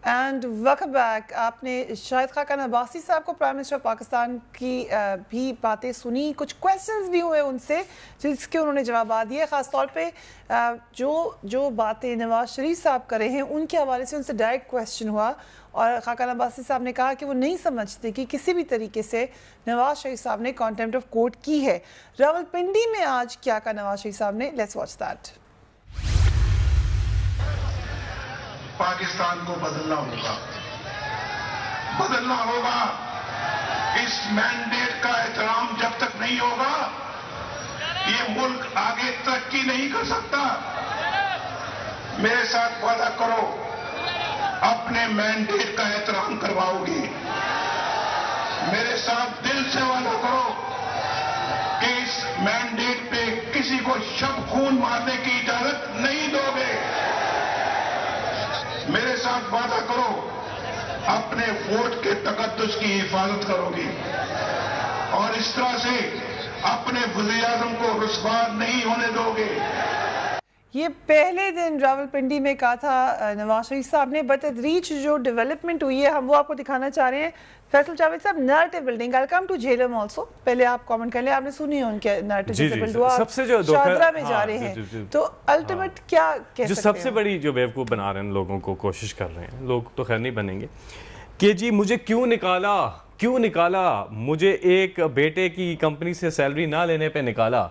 And welcome back. آپ نے شاہد خاقان عباسی صاحب کو پرائم منسٹر پاکستان کی بھی باتیں سنی, کچھ کویسچنز بھی ہوئے ان سے جس کے انہوں نے جوابات دیے, خاص طور پہ جو باتیں نواز شریف صاحب کر رہے ہیں ان کے حوالے سے ان سے ڈائریکٹ کویسچن ہوا, اور خاقان عباسی صاحب نے کہا کہ وہ نہیں سمجھتے کہ کسی بھی طریقے سے نواز شریف صاحب نے کانٹیمپٹ آف کورٹ کی ہے. راولپنڈی میں آج کیا کہا نواز شریف صاحب نے, لیٹس واچ دیٹ. پاکستان کو بدلنا ہوگا. اس مینڈیٹ کا احترام جب تک نہیں ہوگا یہ ملک آگے ترقی نہیں کر سکتا. میرے ساتھ وعدہ کرو اپنے مینڈیٹ کا احترام کرواؤ گی. میرے ساتھ دل سے وعدہ کرو کہ اس مینڈیٹ پہ کسی کو شب خون مارنے کی اجازت نہیں دو گے. میرے ساتھ وعدہ کرو اپنے ووٹ کے تقدس کی حفاظت کرو گی, اور اس طرح سے اپنے وزیر اعظم کو رسوا نہیں ہونے دو گے. یہ پہلے دن راولپنڈی میں کہا تھا نواز شریف صاحب نے, بتدریج جو ڈیولپمنٹ ہوئی ہے ہم وہ آپ کو دکھانا چاہ رہے ہیں. Faisal Javed sahab, narrative building, I come to Jhelum also, پہلے آپ کامنٹ کر لیں, آپ نے سنی ہے ان کے نیریٹو جیسے بلڈ ہوا, شاہدرہ میں جا رہے ہیں, تو الٹیمیٹ کیا کہہ سکتے ہیں؟ جو سب سے بڑی جو بیوقوف بنا رہے ہیں لوگوں کو, کوشش کر رہے ہیں, لوگ تو خیر نہیں بنیں گے, کہ جی مجھے کیوں نکالا, مجھے ایک بیٹے کی کمپنی سے سیلری نہ لینے پہ نکالا.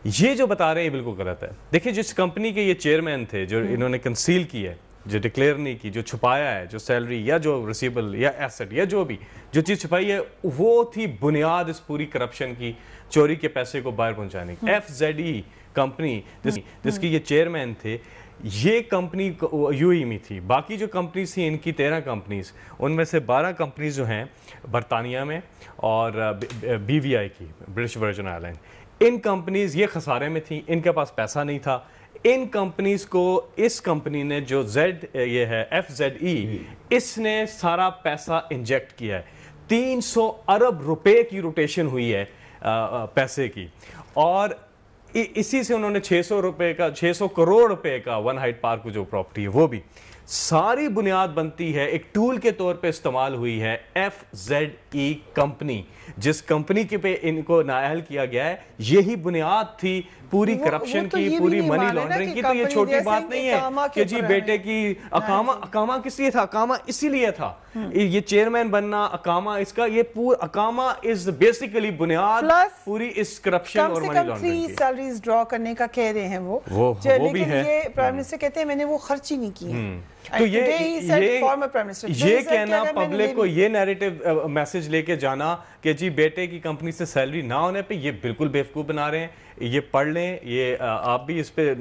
یہ جو بتا رہے ہیں بالکل غلط ہے. دیکھیں جس کمپنی کے یہ چیئرمین تھے جو انہوں نے کنسیل کی ہے, جو ڈکلیئر نہیں کی, جو چھپایا ہے, جو سیلری یا جو ریسیبل یا ایسٹ یا جو بھی جو چیز چھپائی ہے, وہ تھی بنیاد اس پوری کرپشن کی, چوری کے پیسے کو باہر پہنچانے کی. FZE کمپنی جس کی یہ چیئرمین تھے, یہ کمپنی یو ای میں تھی. باقی جو کمپنیز تھیں ان کی 13 کمپنیز, ان میں سے 12 کمپنیز جو ہیں برطانیہ میں, اور BVI کی برٹش ورجن آئی لینڈ, ان کمپنیز یہ خسارے میں تھیں, ان کے پاس پیسہ نہیں تھا. ان کمپنیز کو اس کمپنی نے جو یہ ہے FZE, اس نے سارا پیسہ انجیکٹ کیا ہے. 300 ارب روپے کی روٹیشن ہوئی ہے پیسے کی, اور اسی سے انہوں نے 600 کروڑ روپے کا ون ہائٹ پارک جو پراپرٹی ہے وہ بھی ساری بنیاد بنتی ہے, ایک ٹول کے طور پہ استعمال ہوئی ہے FZE کمپنی. جس کمپنی کے پہ ان کو نااہل کیا گیا ہے, یہی بنیاد تھی پوری کرپشن کی, پوری منی لانڈرنگ کی. تو یہ چھوٹی بات نہیں ہے کہ جی بیٹے کی اقامہ کس لیے تھا, اقامہ اسی لیے تھا, یہ چیئرمین بننا اقامہ, اس کا یہ پورا اقامہ از بیسیکلی بنیاد پوری اس کرپشن اور منی لانڈرنگ کی. سیلریز ڈرا کرنے کا کہہ رہے ہیں وہ بھی ہے. یہ پرائم منسٹر کہتے ہیں میں نے وہ خرچ ہی نہیں کی ہے. تو یہ کہنا پبلک کو, یہ نیریٹو میسج لے کے جانا کہ جی بیٹے کی کمپنی سے سیلری نہ ہونے پہ, یہ بالکل بیوقوف بنا رہے ہیں. یہ پڑھ لیں, یہ آپ بھی اس پہ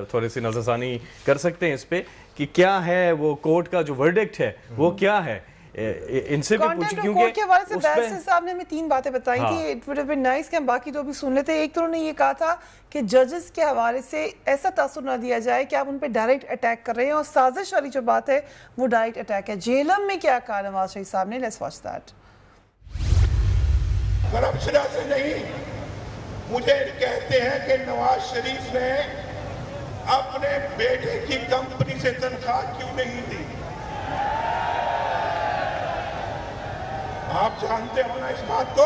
تھوڑی سی نظر ثانی کر سکتے ہیں اس پہ کہ کیا ہے وہ کورٹ کا جو ورڈکٹ ہے وہ کیا ہے. ان سے بھی پوچھیں, کیونکہ کے حوالے سے بیرسٹر صاحب نے ہمیں 3 باتیں بتائی تھی. It would have been nice کہ ہم باقی 2 بھی سن لیتے. ایک تو انہوں نے یہ کہا تھا کہ ججز کے حوالے سے ایسا تاثر نہ دیا جائے کہ آپ ان پہ ڈائریکٹ اٹیک کر رہے ہیں, اور سازش والی جو بات ہے وہ ڈائریکٹ اٹیک ہے. جیلم میں کیا کہا نواز شریف صاحب نے, لیٹس واچ دیٹ. کرپشن سے نہیں, مجھے کہتے ہیں کہ نواز شریف نے اپنے بیٹے کی کمپنی سے تنخواہ کیوں نہیں دی. آپ جانتے ہو نا اس بات کو,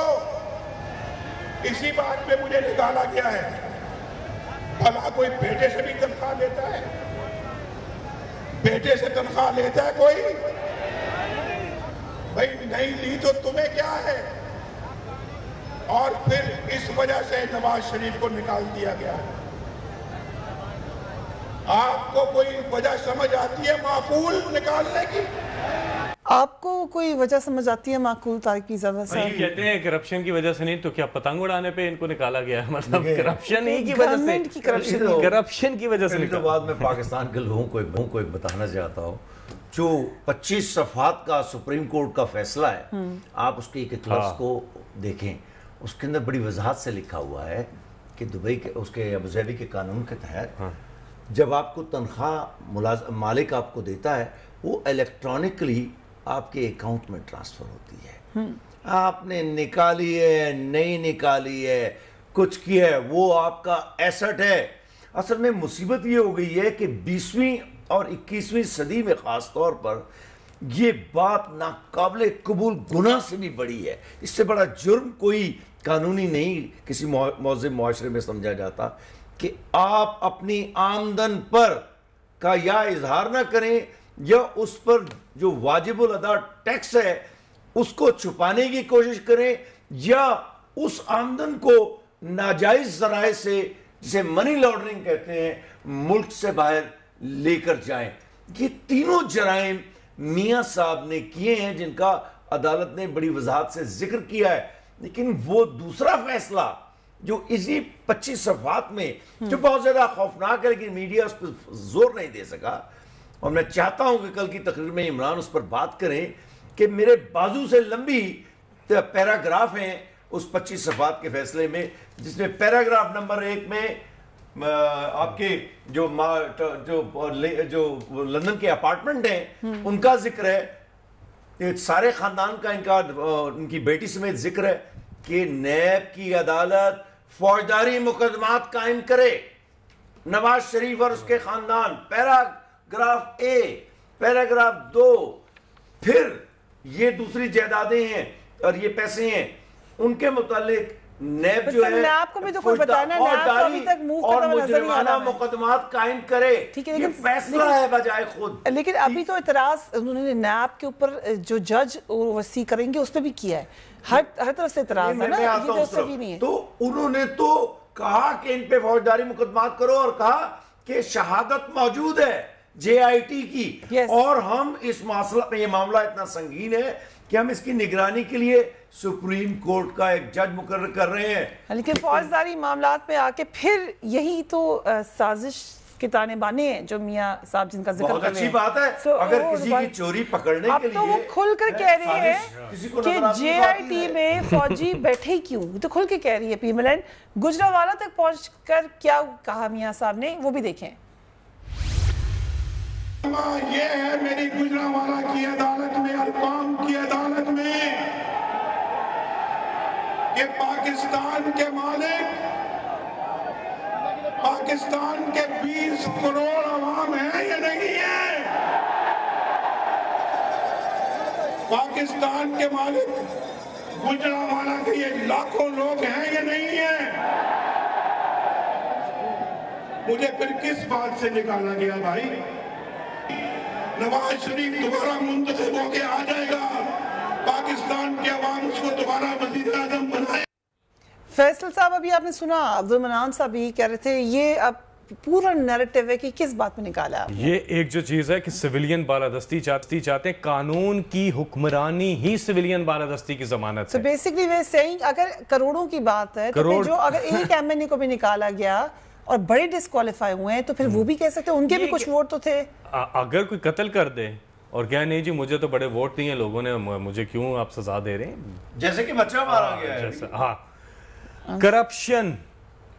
اسی بات پہ مجھے نکالا گیا ہے. بھلا کوئی بیٹے سے بھی تنخواہ لیتا ہے؟ بیٹے سے تنخواہ لیتا ہے کوئی؟ بھائی نہیں لی تو تمہیں کیا ہے؟ اور پھر اس وجہ سے نواز شریف کو نکال دیا گیا ہے. آپ کو کوئی وجہ سمجھ آتی ہے معقول نکالنے کی؟ آپ کو کوئی وجہ سمجھ آتی ہے معقول تاریخ کی زیادہ سے؟ یہ کہتے ہیں کرپشن کی وجہ سے نہیں, تو کیا پتنگ اڑانے پہ ان کو نکالا گیا ہے؟ مطلب کرپشن ہی کی وجہ سے, کرپشن کی وجہ سے. بعد میں پاکستان کے لوگوں کو ایک بتانا چاہتا ہوں, جو 25 صفحات کا سپریم کورٹ کا فیصلہ ہے, آپ اس کے ایک اطلاع کو دیکھیں, اس کے اندر بڑی وضاحت سے لکھا ہوا ہے کہ دبئی کے اس کے ابوظہبی کے قانون کے تحت جب آپ کو تنخواہ مالک آپ کو دیتا ہے, وہ الیکٹرانکلی آپ کے اکاؤنٹ میں ٹرانسفر ہوتی ہے. آپ نے نکالی ہے, نہیں نکالی ہے, کچھ کیا ہے, وہ آپ کا ایسٹ ہے. اصل میں مصیبت یہ ہو گئی ہے کہ 20ویں اور 21ویں صدی میں خاص طور پر یہ بات ناقابل قبول گناہ سے بھی بڑی ہے. اس سے بڑا جرم کوئی قانونی نہیں کسی مہذب معاشرے میں سمجھا جاتا کہ آپ اپنی آمدن پر کا یا اظہار نہ کریں یا اس پر جو واجب الادا ٹیکس ہے اس کو چھپانے کی کوشش کریں یا اس آمدن کو ناجائز ذرائع سے جسے منی لانڈرنگ کہتے ہیں ملک سے باہر لے کر جائیں. یہ تینوں جرائم میاں صاحب نے کیے ہیں جن کا عدالت نے بڑی وضاحت سے ذکر کیا ہے. لیکن وہ دوسرا فیصلہ جو اسی 25 صفحات میں جو بہت زیادہ خوفناک ہے لیکن میڈیا اس پر زور نہیں دے سکا, اور میں چاہتا ہوں کہ کل کی تقریر میں عمران اس پر بات کریں کہ میرے بازو سے لمبی پیراگراف ہیں اس 25 صفحات کے فیصلے میں, جس میں پیراگراف نمبر 1 میں آپ کے جو لندن کے اپارٹمنٹ ہیں ان کا ذکر ہے, سارے خاندان کا ان کی بیٹی سمیت ذکر ہے کہ نیب کی عدالت فوجداری مقدمات قائم کرے نواز شریف اور اس کے خاندان. Paragraph A. پیراگراف 2 پھر یہ دوسری جائیدادیں ہیں اور یہ پیسے ہیں ان کے متعلق نیب جو ہے نیب کو بھی تو کوئی بتانا, نیب تو ابھی تک منہ اور کرتا نظر نہیں آ رہا ہے. مقدمات قائم کرے, یہ فیصلہ ہے بجائے خود. لیکن ابھی تو اعتراض انہوں نے نیب کے اوپر جو جج وسیع کریں گے اس پہ بھی کیا ہے, ہر طرف سے اعتراض ہے نا, یہ تو صحیح نہیں ہے. تو انہوں نے تو کہا کہ ان پہ فوجداری مقدمات کرو اور کہا کہ شہادت موجود ہے JIT کی, اور ہم اس یہ معاملہ اتنا سنگین ہے کہ ہم اس کی نگرانی کے لیے سپریم کورٹ کا ایک جج مقرر کر رہے ہیں. لیکن فوجداری معاملات میں آ کے پھر یہی تو سازش کے تانے بانے ہیں جو میاں صاحب جن کا ذکر کر رہے ہیں. بہت اچھی بات ہے, اگر کسی کی چوری پکڑنے کے لیے اب تو وہ کھل کر کہہ رہے ہیں کہ JIT میں فوجی بیٹھے کیوں, تو کھل کے کہہ رہی ہے پی ملن. گجرانوالہ تک پہنچ کر کیا کہا میاں صاحب نے وہ بھی دیکھیں. یہ ہے میری گجرانوالہ کی عدالت میں, القام کی عدالت میں, کہ پاکستان کے مالک پاکستان کے 20 کروڑ عوام ہیں یا نہیں ہیں؟ پاکستان کے مالک گجرانوالہ کے یہ لاکھوں لوگ ہیں یا نہیں ہیں؟ مجھے پھر کس بات سے نکالا گیا بھائی؟ نواز شریف دوبارہ منتخب ہو کے آ جائے گا, پاکستان کے عوام اس کو دوبارہ وزیر اعظم بنائے. فیصل صاحب ابھی آپ نے سنا عبدالمنان صاحب بھی کہہ رہے تھے یہ اب پورا نیریٹیو ہے کہ کس بات میں نکالا آپ. یہ ایک جو چیز ہے کہ سویلین بالادستی چاہتے ہیں, قانون کی حکمرانی ہی سویلین بالادستی کی ضمانت ہے. So basically we're saying اگر کروڑوں کی بات ہے تو پھر جو اگر ایک MNA کو بھی نکالا گیا اور بڑے ڈسکوالیفائی ہوئے ہیں تو پھر وہ بھی کہہ سکتے ہیں ان کے بھی کچھ ووٹ تو تھے. اگر کوئی قتل کر دے اور کیا نہیں جی مجھے تو بڑے ووٹ نہیں ہیں لوگوں نے, مجھے کیوں آپ سزا دے رہے ہیں, جیسے کہ بچہ مارا گیا ہے. ہاں, کرپشن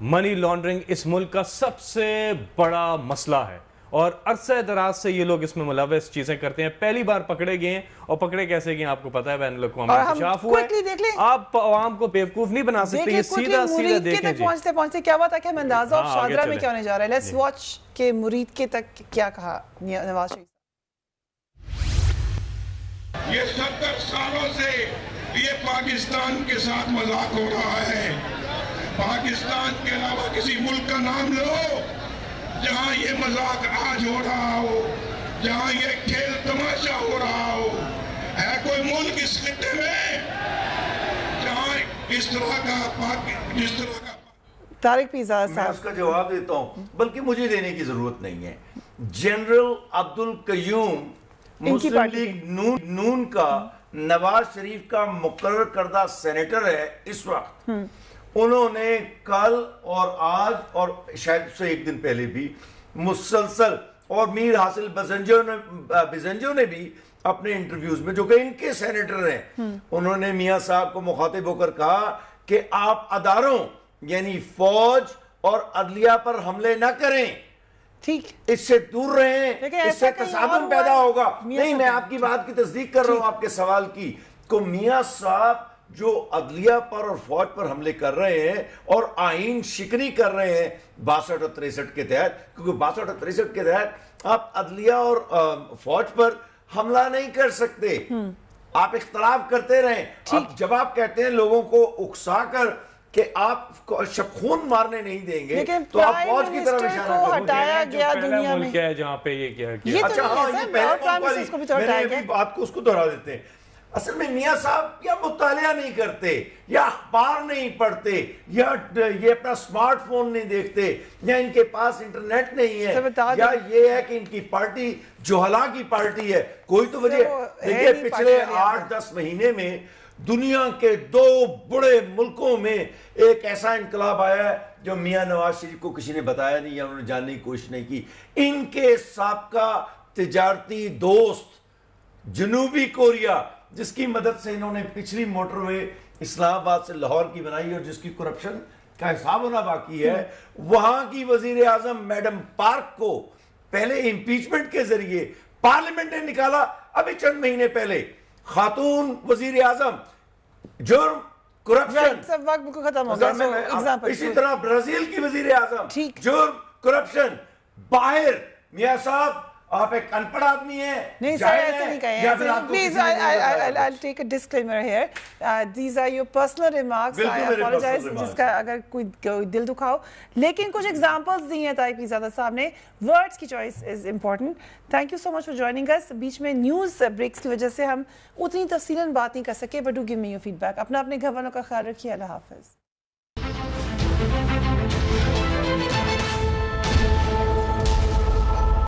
منی لانڈرنگ اس ملک کا سب سے بڑا مسئلہ ہے اور عرصہ دراز سے یہ لوگ اس میں ملوث چیزیں کرتے ہیں. پہلی بار پکڑے گئے ہیں, اور پکڑے کیسے گئے آپ کو پتا ہے, بین الاقوامی انکشاف ہوا ہے. آپ عوام کو بیوقوف نہیں بنا سکتے, یہ سیدھا سیدھا دیکھیں جی. پہنچتے کیا ہوا تھا کہ ہمیں اندازہ آف شادرہ میں کیا ہونے جا رہا ہے. لیٹس واچ کہ مرید کے تک کیا کہا نواز شریف. یہ 70 سالوں سے یہ پاکستان کے ساتھ مذاق ہو رہا ہے. پاکستان کے علاوہ کسی ملک کا نام لو جہاں یہ مذاق آج ہو رہا ہو, جہاں یہ کھیل تماشا ہو رہا ہو. ہے کوئی ملک اس خطے میں جہاں اس طرح کا طارق پیزا صاحب؟ میں اس کا جواب دیتا ہوں, بلکہ مجھے دینے کی ضرورت نہیں ہے. جنرل عبدالقیوم مسلم لیگ نون کا نواز شریف کا مقرر کردہ سینیٹر ہے اس وقت. انہوں نے کل اور آج اور شاید سے ایک دن پہلے بھی مسلسل, اور میر حاصل بزنجو نے بھی اپنے انٹرویوز میں جو کہ ان کے سینیٹر ہیں, انہوں نے میاں صاحب کو مخاطب ہو کر کہا کہ آپ اداروں یعنی فوج اور عدلیہ پر حملے نہ کریں, ٹھیک, اس سے دور رہیں, اس سے تصادم پیدا ہوگا. نہیں, میں آپ کی بات کی تصدیق کر رہا ہوں آپ کے سوال کی. کو میاں صاحب جو عدلیہ پر اور فوج پر حملے کر رہے ہیں اور آئین شکنی کر رہے ہیں 62 اور 63 کے تحت، کیونکہ 62 اور 63 کے تحت آپ عدلیہ اور فوج پر حملہ نہیں کر سکتے، آپ اختلاف کرتے رہیں. اب جب آپ کہتے ہیں لوگوں کو اکسا کر کہ آپ خون مارنے نہیں دیں گے تو آپ فوج کی طرف اشارہ کریں. ہٹایا گیا دنیا میں، کیا ہے جہاں پہ یہ کیا اچھا ہاں یہ پہلے ملک والی میں نے بات کو اس کو دہرا دیتے ہیں. اصل میں میاں صاحب یا مطالعہ نہیں کرتے یا اخبار نہیں پڑھتے یا یہ اپنا سمارٹ فون نہیں دیکھتے یا ان کے پاس انٹرنیٹ نہیں ہے یا یہ ہے کہ ان کی پارٹی جوہلا کی پارٹی ہے. کوئی تو وجہ دیکھیں پچھلے 8-10 مہینے میں دنیا کے 2 بڑے ملکوں میں ایک ایسا انقلاب آیا ہے جو میاں نواز شریف کو کسی نے بتایا نہیں یا انہوں نے جاننے کی کوشش نہیں کی. ان کے سابقہ تجارتی دوست جنوبی کوریا، جس کی مدد سے انہوں نے پچھلی موٹر وے اسلام آباد سے لاہور کی بنائی اور جس کی کرپشن کا حساب ہونا باقی ہے، وہاں کی وزیر اعظم میڈم پارک کو پہلے امپیچمنٹ کے ذریعے پارلیمنٹ نے نکالا. ابھی چند مہینے پہلے خاتون وزیر اعظم، جرم کرپشن. وقت کو ختم ہو گیا. اسی طرح برازیل کی وزیر اعظم، جرم کرپشن. باہر میاں صاحب آپ ایک ان پڑھ آدمی ہیں. نہیں سر ایسے نہیں کہیں. Please I'll take a disclaimer here. These are your personal remarks. I apologize جس کا اگر کوئی دل دکھاؤ. لیکن کچھ ایگزامپلز دی ہیں طارق پیرزادہ صاحب نے. Words کی choice is important. Thank you so much for joining us. بیچ میں نیوز بریکس کی وجہ سے ہم اتنی تفصیلاً بات نہیں کر سکے. But do give me your feedback. اپنے گھر والوں کا خیال رکھیے. اللہ حافظ.